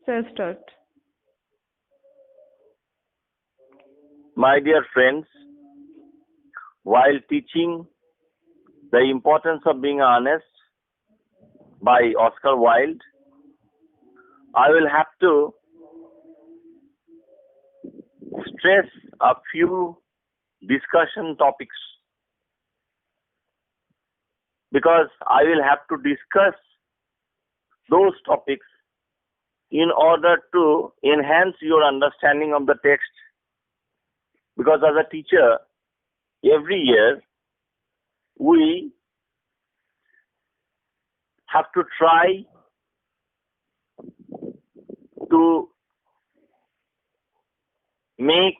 Sir, start. My dear friends, while teaching The Importance of Being Honest by Oscar Wilde, I will have to stress a few discussion topics because I will have to discuss those topics in order to enhance your understanding of the text. Because as a teacher, every year we have to try to make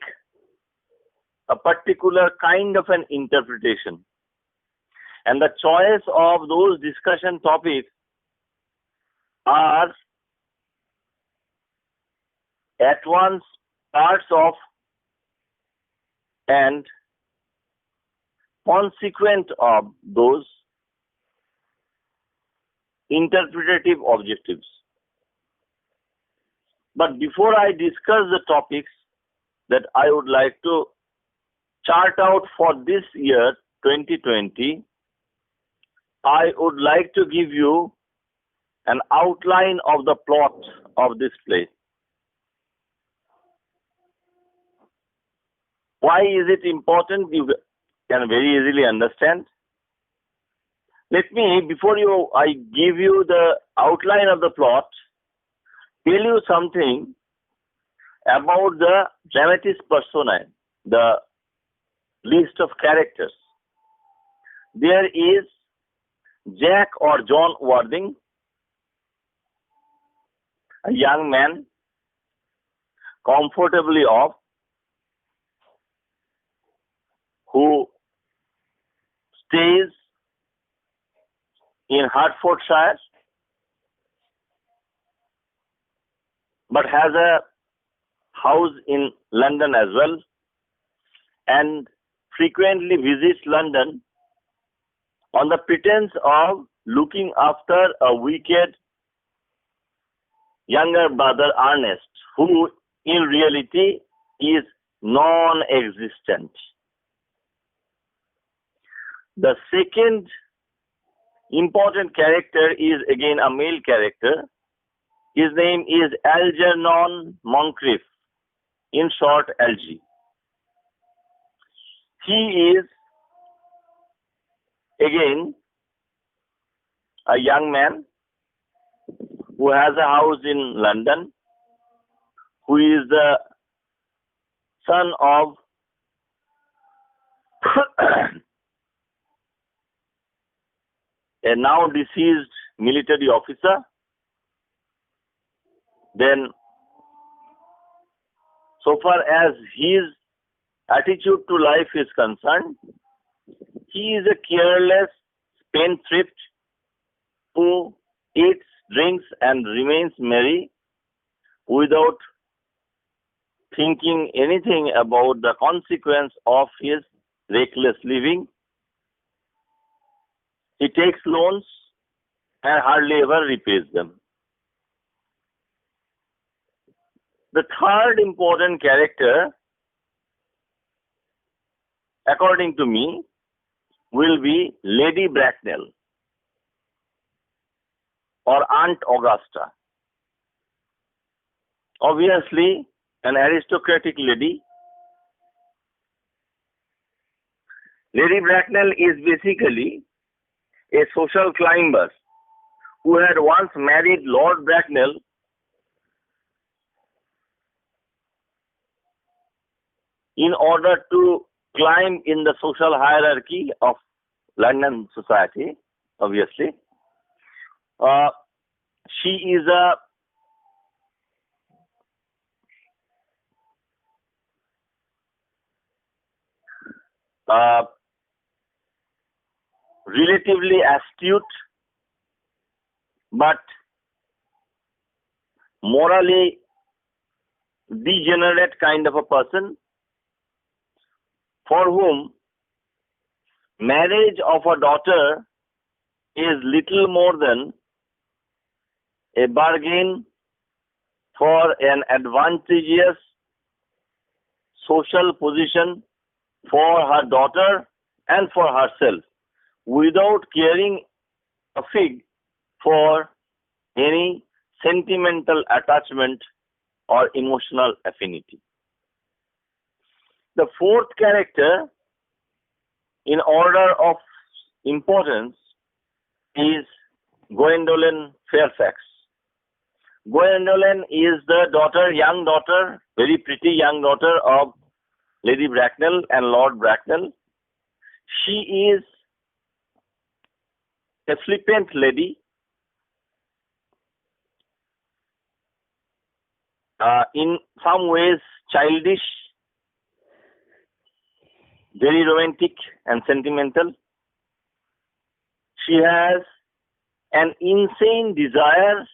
a particular kind of an interpretation. And the choice of those discussion topics are at once parts of and consequent of those interpretative objectives. But before I discuss the topics that I would like to chart out for this year 2020, I would like to give you an outline of the plot of this play. Why is it important? You can very easily understand. Let me, before I give you the outline of the plot, tell you something about the dramatis personae, the list of characters. There is Jack or John Worthing, a young man, comfortably off, who stays in Hertfordshire but has a house in London as well and frequently visits London on the pretense of looking after a wicked younger brother Earnest, who in reality is non-existent. The second important character is again a male character. His name is Algernon Moncrief, in short Algy. He is again a young man who has a house in London, who is the son of a now deceased military officer. Then, so far as his attitude to life is concerned, he is a careless spendthrift who eats, drinks, and remains merry without thinking anything about the consequence of his reckless living. He takes loans and hardly ever repays them. The third important character, according to me, will be Lady Bracknell or Aunt Augusta. Obviously, an aristocratic lady. Lady Bracknell is basically a social climber who had once married Lord Bracknell in order to climb in the social hierarchy of London society, obviously. She is a relatively astute but morally degenerate kind of a person, for whom marriage of a daughter is little more than a bargain for an advantageous social position for her daughter and for herself, without caring a fig for any sentimental attachment or emotional affinity. The fourth character in order of importance is Gwendolen Fairfax. Gwendolen is the young daughter, very pretty young daughter of Lady Bracknell and Lord Bracknell. She is a flippant lady, in some ways childish, very romantic and sentimental. She has an insane desire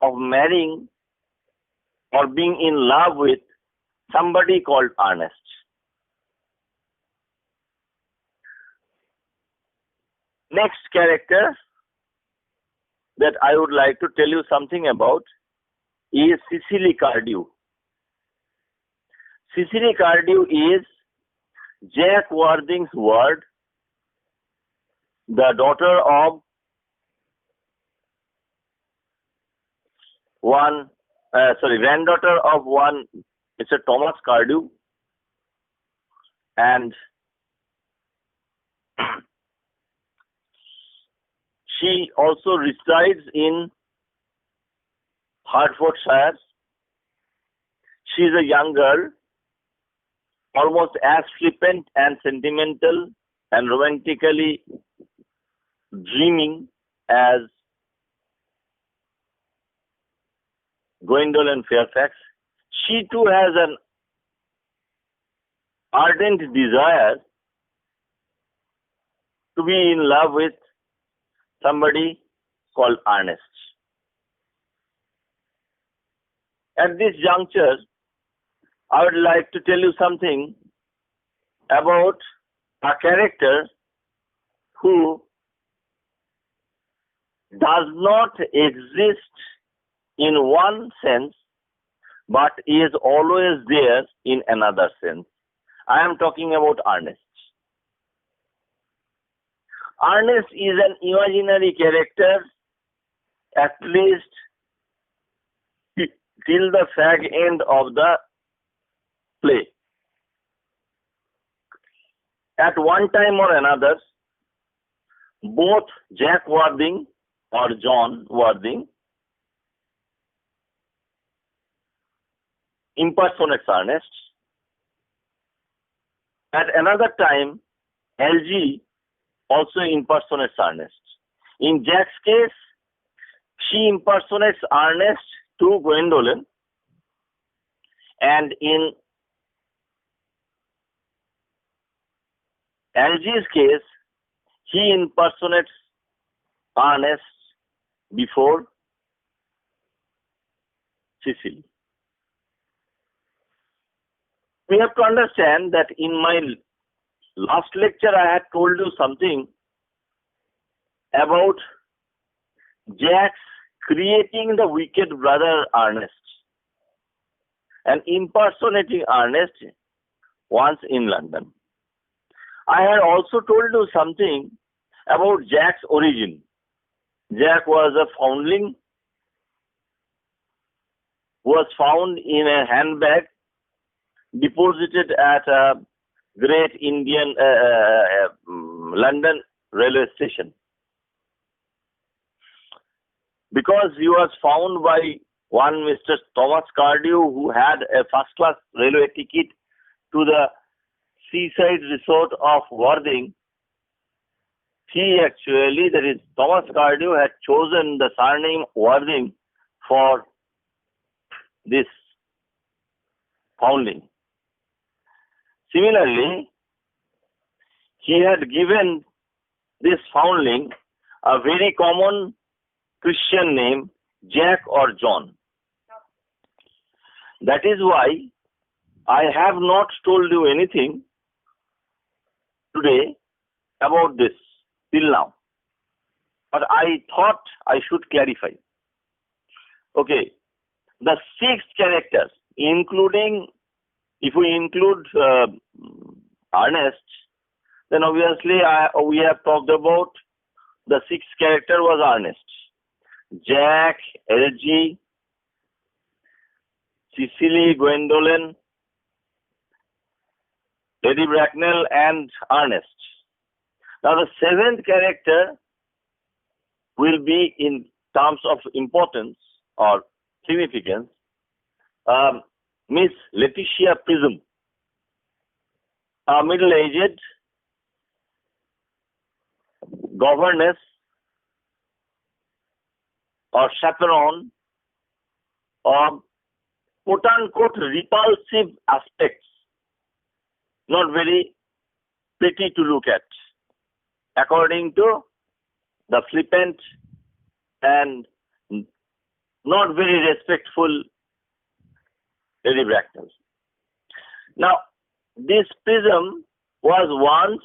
of marrying or being in love with somebody called Earnest. Next character that I would like to tell you something about is Cecily Cardew. Cecily Cardew is Jack Worthing's ward, the daughter of granddaughter of one Mr. Thomas Cardew, and she also resides in Hertfordshire. She is a young girl, almost as flippant and sentimental and romantically dreaming as Gwendolen Fairfax. She too has an ardent desire to be in love with somebody called Earnest. At this juncture, I would like to tell you something about a character who does not exist in one sense, but is always there in another sense. I am talking about Earnest. Earnest is an imaginary character, at least till the fag end of the play. At one time or another, both Jack Worthing or John Worthing impersonates Earnest. At another time, LG also impersonates Earnest. In Jack's case, she impersonates Earnest to Gwendolen, and in LG's case, he impersonates Earnest before Cecily. We have to understand that in my last lecture I had told you something about Jack's creating the wicked brother Earnest and impersonating Earnest once in London. I had also told you something about Jack's origin. Jack was a foundling who was found in a handbag deposited at a great Indian London railway station. Because he was found by one Mr. Thomas Cardew, who had a first-class railway ticket to the seaside resort of Worthing. He actually, that is Thomas Cardew, had chosen the surname Worthing for this foundling. Similarly, he had given this foundling a very common Christian name, Jack or John. That is why I have not told you anything today about this till now. But I thought I should clarify. Okay, The sixth character, including, if we include Earnest, then obviously we have talked about the sixth character was Earnest. Jack, LG, Cecily, Gwendolyn, Lady Bracknell, and Earnest. Now the seventh character will be, in terms of importance or significance, Miss Letitia Prism, a middle-aged governess or chaperone of quote-unquote repulsive aspects, not very pretty to look at, according to the flippant and not very respectful Lady Bracknell. Now, this Prism was once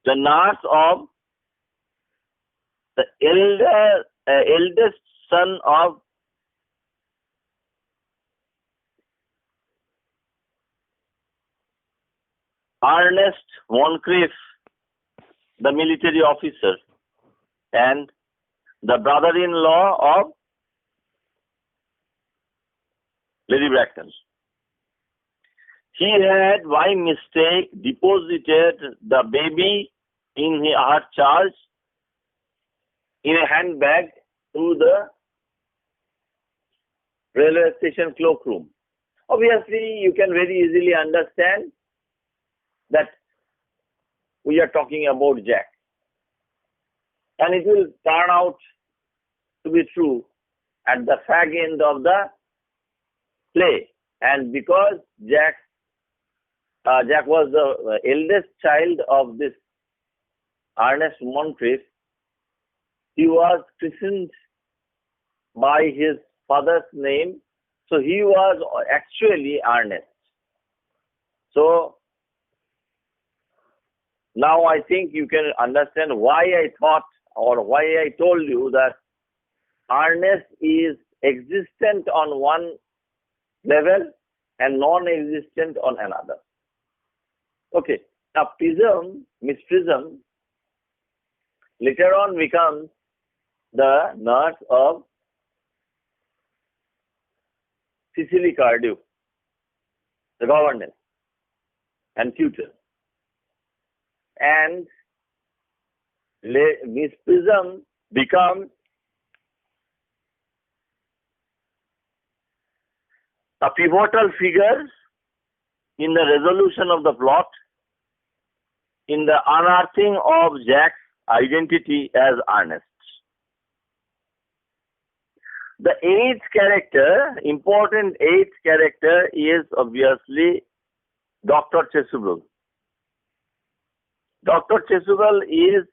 the nurse of the eldest son of Earnest Moncrief, the military officer, and the brother-in-law of Lady Bracknell. He had, by mistake, deposited the baby in her charge in a handbag through the railway station cloakroom. Obviously, you can very easily understand that we are talking about Jack. And it will turn out to be true at the fag end of the play. And because Jack was the eldest child of this Ernest Moncrief, he was christened by his father's name. So he was actually Earnest. So now I think you can understand why I thought, or why I told you that Earnest is existent on one level and non-existent on another. Okay. Now Prism, Miss Prism, later on becomes the nurse of Cecily Cardew, the governess and tutor. And Miss Prism becomes a pivotal figure in the resolution of the plot, in the unearthing of Jack's identity as Earnest. The eighth character, important eighth character, is obviously Dr. Chasuble. Dr. Chasuble is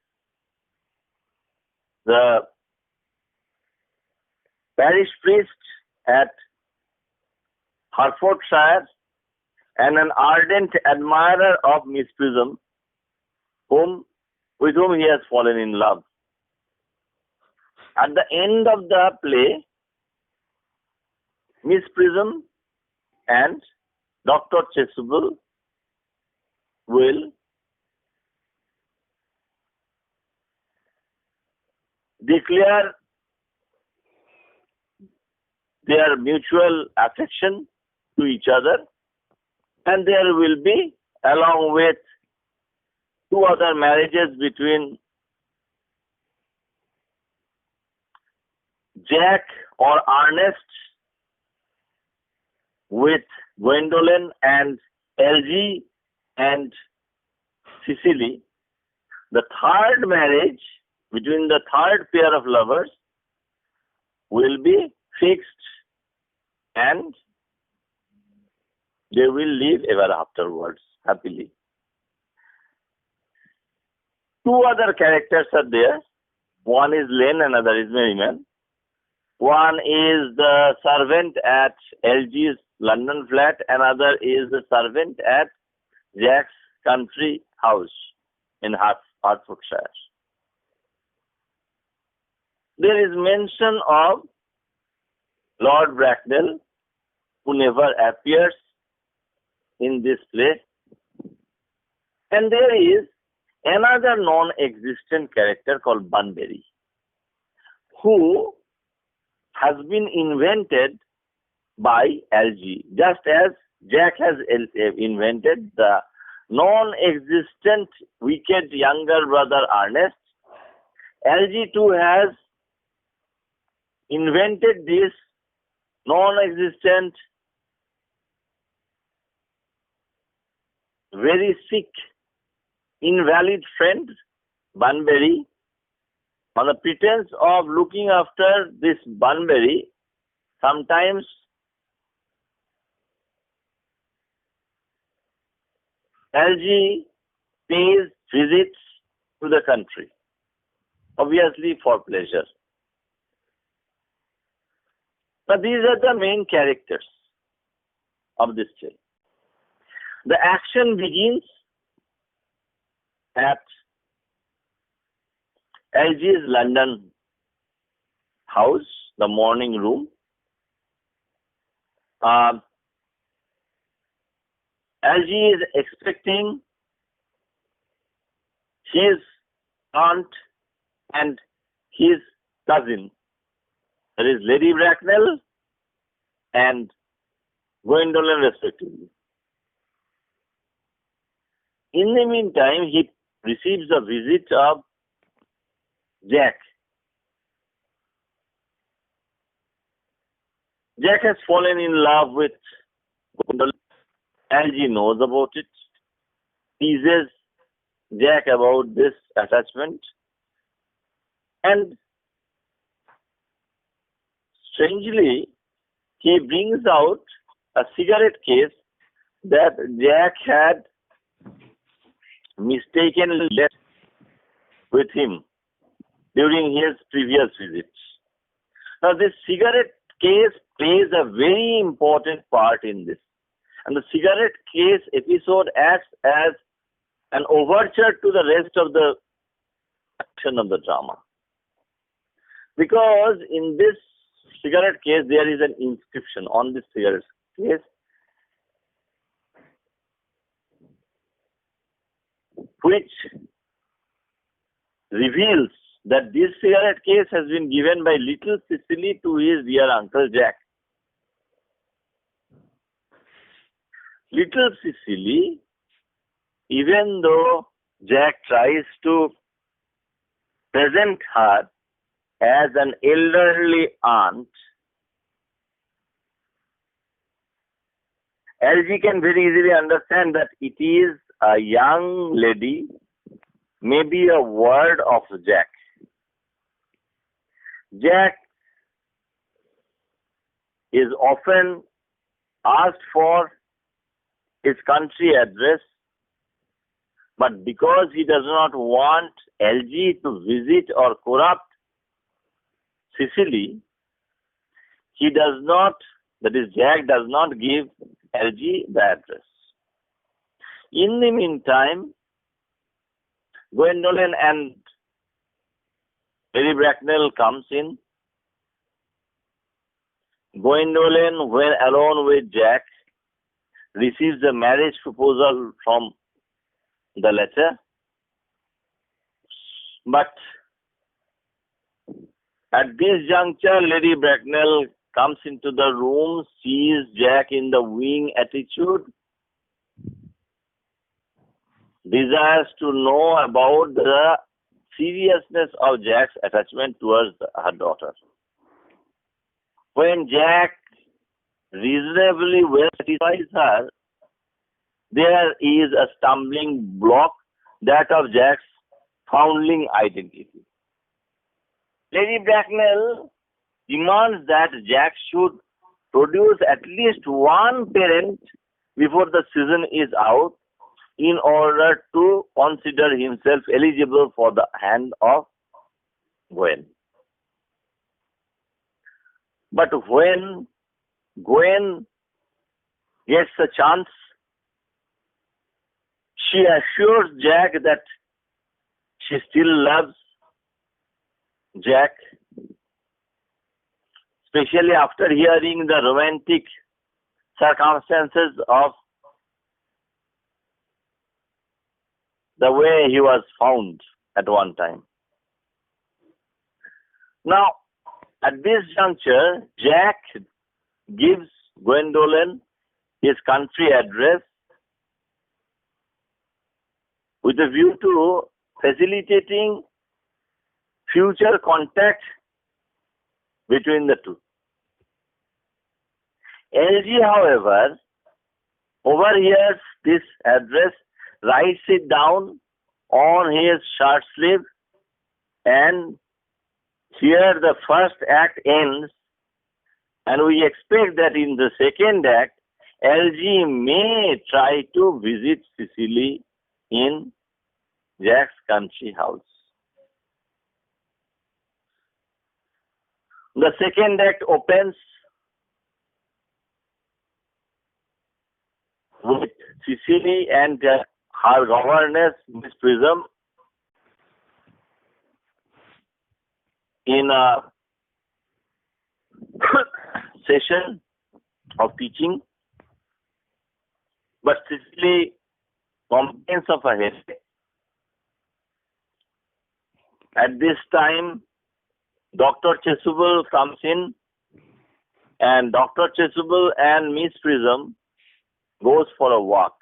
the parish priest at Hertfordshire and an ardent admirer of Miss Prism, with whom he has fallen in love. At the end of the play, Miss Prism and Dr. Chasuble will declare their mutual affection to each other, and there will be, along with two other marriages between Jack or Earnest with Gwendolyn and LG and Cecily. The third marriage between the third pair of lovers will be fixed, and they will live ever afterwards happily. Two other characters are there. One is Len, another is Merriman. One is the servant at LG's London flat, another is the servant at Jack's country house in Hertfordshire. there is mention of Lord Bracknell, who never appears in this play. And there is another non-existent character called Bunbury, who has been invented by Algy, just as Jack has invented the non-existent wicked younger brother Earnest. Algy too has invented this non-existent, very sick, invalid friend, Bunbury, on the pretense of looking after this Bunbury. Sometimes Algy pays visits to the country, obviously for pleasure. But these are the main characters of this tale. The action begins at Algy's London house, the morning room. Algy is expecting his aunt and his cousin, that is Lady Bracknell and Gwendolen respectively. In the meantime, he receives a visit of Jack. Jack has fallen in love with Gwendolen. Algy knows about it, teases Jack about this attachment, and strangely, he brings out a cigarette case that Jack had mistakenly left with him during his previous visits. Now, this cigarette case plays a very important part in this. And the cigarette case episode acts as an overture to the rest of the action of the drama. Because in this cigarette case, there is an inscription on this cigarette case which reveals that this cigarette case has been given by little Cecily to his dear Uncle Jack. Little Cecily, even though Jack tries to present her as an elderly aunt, Algy can very easily understand that it is a young lady, maybe a word of Jack. Jack is often asked for his country address, but because he does not want Algy to visit or corrupt Cecily, he does not, that is, Jack does not give Algy the address. In the meantime, Gwendolen and Lady Bracknell comes in. Gwendolen, when alone with Jack, receives a marriage proposal from the letter. But at this juncture, Lady Bracknell comes into the room, sees Jack in the wooing attitude, desires to know about the seriousness of Jack's attachment towards her daughter. When Jack reasonably well satisfies her, there is a stumbling block, that of Jack's foundling identity. Lady Bracknell demands that Jack should produce at least one parent before the season is out, in order to consider himself eligible for the hand of Gwen. But when Gwen gets a chance, she assures Jack that she still loves Jack especially after hearing the romantic circumstances of the way he was found at one time. Now, at this juncture, Jack gives Gwendolen his country address with a view to facilitating future contact between the two. LG, however, overhears this address, writes it down on his shirt sleeve, and here the first act ends, and we expect that in the second act, LG may try to visit Cecily in Jack's country house. The second act opens with Cecily and her governess, Miss Prism, in a session of teaching, but Cecily complains of a headache. At this time, Dr. Chasuble comes in, and Dr. Chasuble and Miss Prism goes for a walk.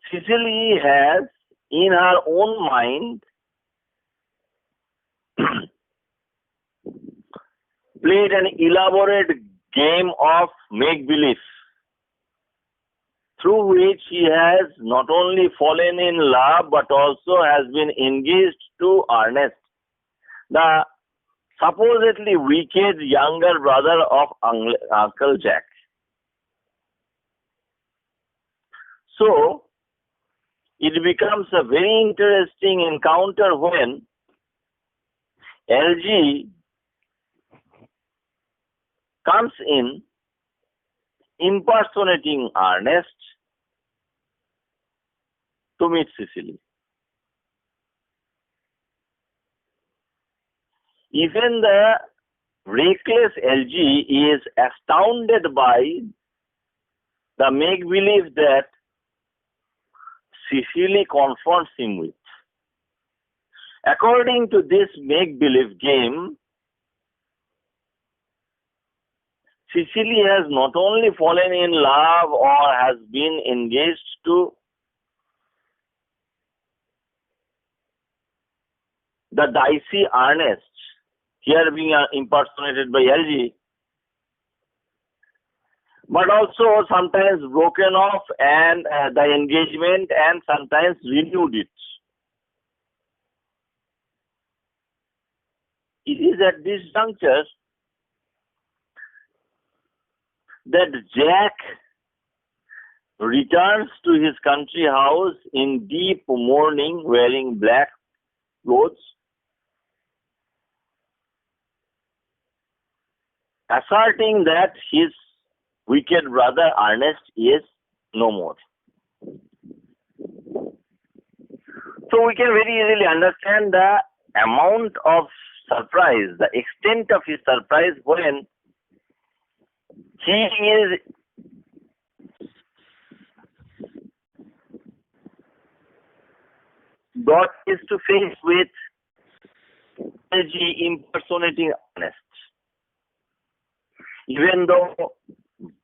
Cecily has, in her own mind, played an elaborate game of make-believe, through which he has not only fallen in love but also has been engaged to Earnest, the supposedly wicked younger brother of Uncle Jack. So, it becomes a very interesting encounter when LG comes in impersonating Earnest to meet Cecily. Even the reckless LG is astounded by the make-believe that Cecily confronts him with. According to this make-believe game, Cecily has not only fallen in love or has been engaged to the dicey Earnest, here being impersonated by LG, but also sometimes broken off and the engagement and sometimes renewed it. It is at this juncture that Jack returns to his country house in deep mourning, wearing black clothes, asserting that his wicked brother Earnest is no more. So we can very easily understand the amount of surprise, the extent of his surprise when he is brought face to face with LG impersonating Earnest. Even though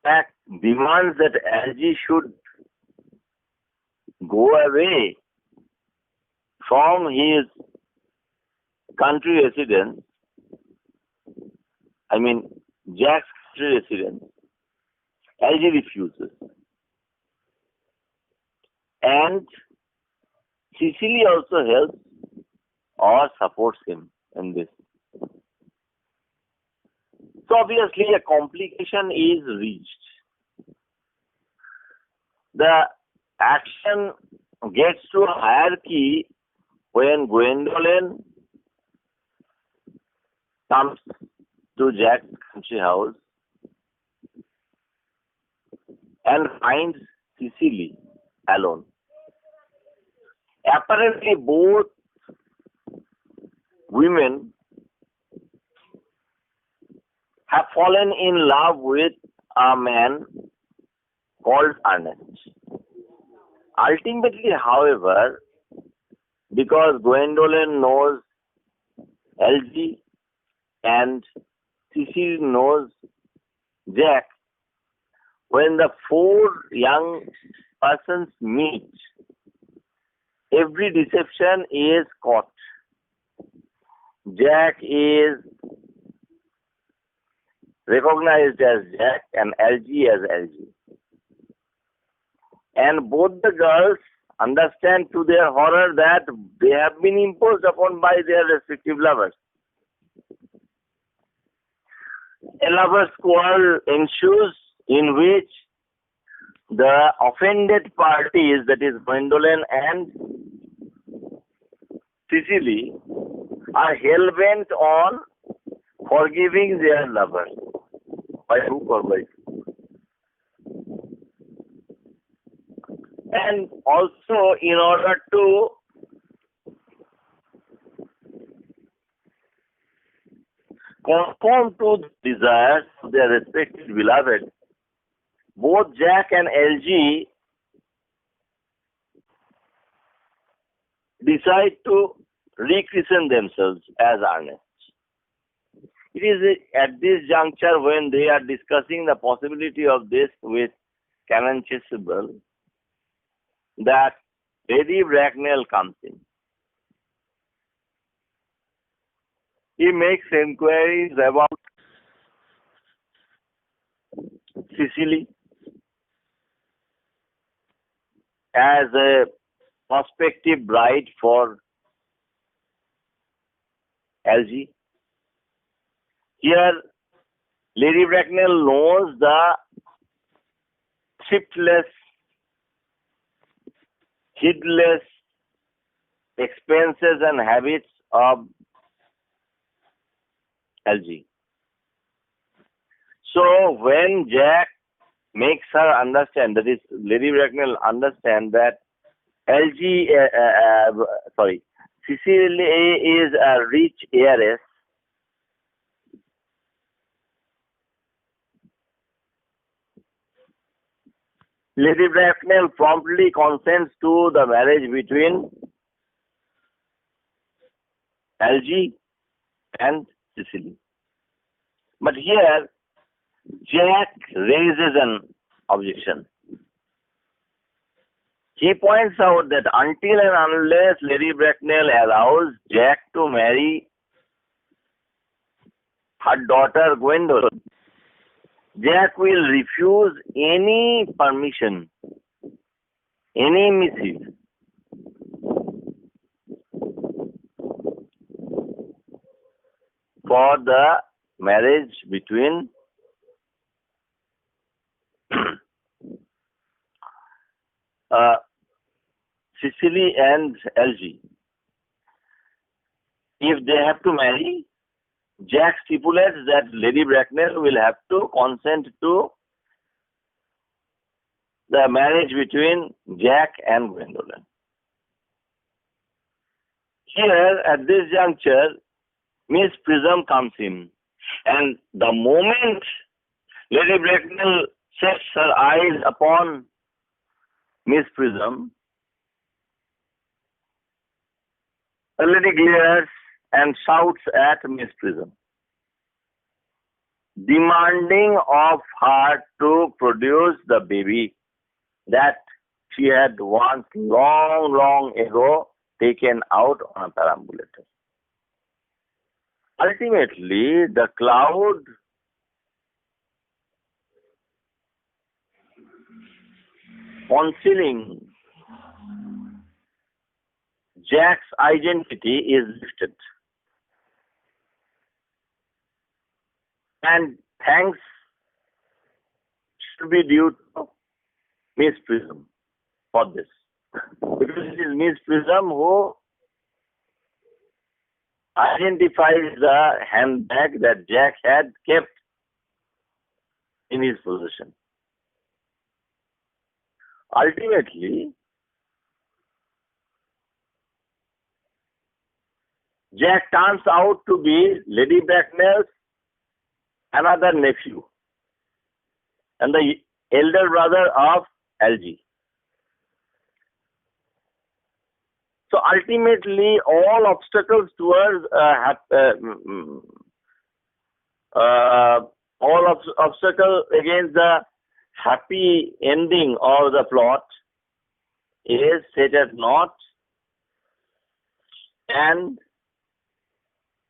Jack demands that LG should go away from his country residence, Jack's country residence, LG refuses. And Cecily also helps or supports him in this. So obviously a complication is reached. The action gets to a hierarchy when Gwendolen comes to Jack's country house and finds Cecily alone. Apparently both women have fallen in love with a man called Earnest. Ultimately, however, because Gwendolen knows LG and Cecil knows Jack, when the four young persons meet, every deception is caught. Jack is recognized as Jack and LG as LG. And both the girls understand to their horror that they have been imposed upon by their respective lovers. A lover's quarrel ensues in which the offended parties, that is Gwendolen and Cecily, are hell-bent on forgiving their lovers by hook or by crook. And also, in order to conform to the desires of their respective beloved, both Jack and LG decide to rechristen themselves as Earnest. It is at this juncture, when they are discussing the possibility of this with Canon Chasuble, that Lady Bracknell comes in. He makes inquiries about Cecily as a prospective bride for LG. Here, Lady Bracknell knows the shiftless, heedless expenses and habits of LG. So when Jack makes her understand, that is, Lady Bracknell understand that Cecily is a rich heiress, Lady Bracknell promptly consents to the marriage between LG and Cecily. But here, Jack raises an objection. He points out that until and unless Lady Bracknell allows Jack to marry her daughter Gwendolen, Jack will refuse any permission, any missive for the marriage between Cecily and LG. If they have to marry, Jack stipulates that Lady Bracknell will have to consent to the marriage between Jack and Gwendolen. Here, at this juncture, Miss Prism comes in, and the moment Lady Bracknell sets her eyes upon Miss Prism, the lady glares and shouts at Miss Prism, demanding of her to produce the baby that she had once long ago taken out on a perambulator. Ultimately, the cloud concealing Jack's identity is lifted. And thanks should be due to Miss Prism for this. Because it is Miss Prism who identifies the handbag that Jack had kept in his possession. Ultimately, Jack turns out to be Lady Bracknell's another nephew and the elder brother of Algy. So ultimately, all obstacles towards obstacle against the happy ending of the plot is set at naught, and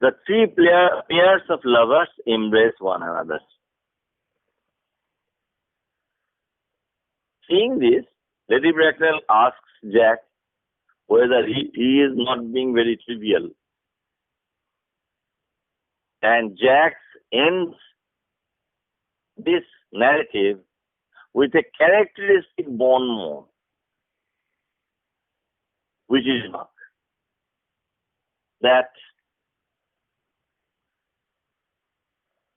the three pairs of lovers embrace one another. Seeing this, Lady Bracknell asks Jack whether he is not being very trivial. And Jack ends this narrative with a characteristic bon mot, which is that,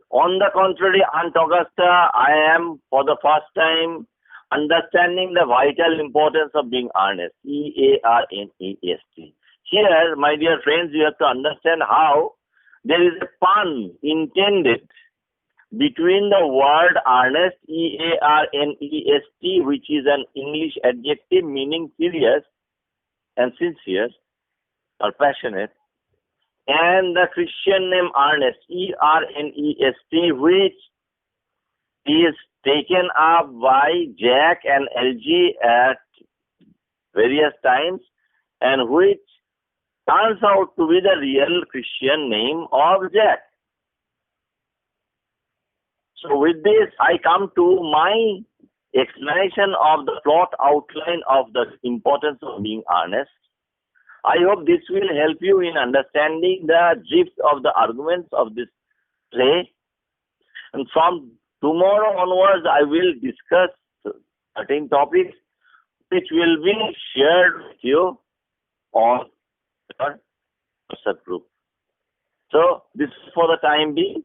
on the contrary, Aunt Augusta, I am for the first time understanding the vital importance of being earnest. E-A-R-N-E-S-T. Here, my dear friends, you have to understand how there is a pun intended between the word earnest, E-A-R-N-E-S-T, which is an English adjective meaning serious and sincere or passionate, and the Christian name Earnest, E-R-N-E-S-T, which is taken up by Jack and Algy at various times, and which turns out to be the real Christian name of Jack. So with this, I come to my explanation of the plot outline of the importance of being earnest. I hope this will help you in understanding the drift of the arguments of this play. And from tomorrow onwards, I will discuss certain topics which will be shared with you on your WhatsApp group. So this is for the time being.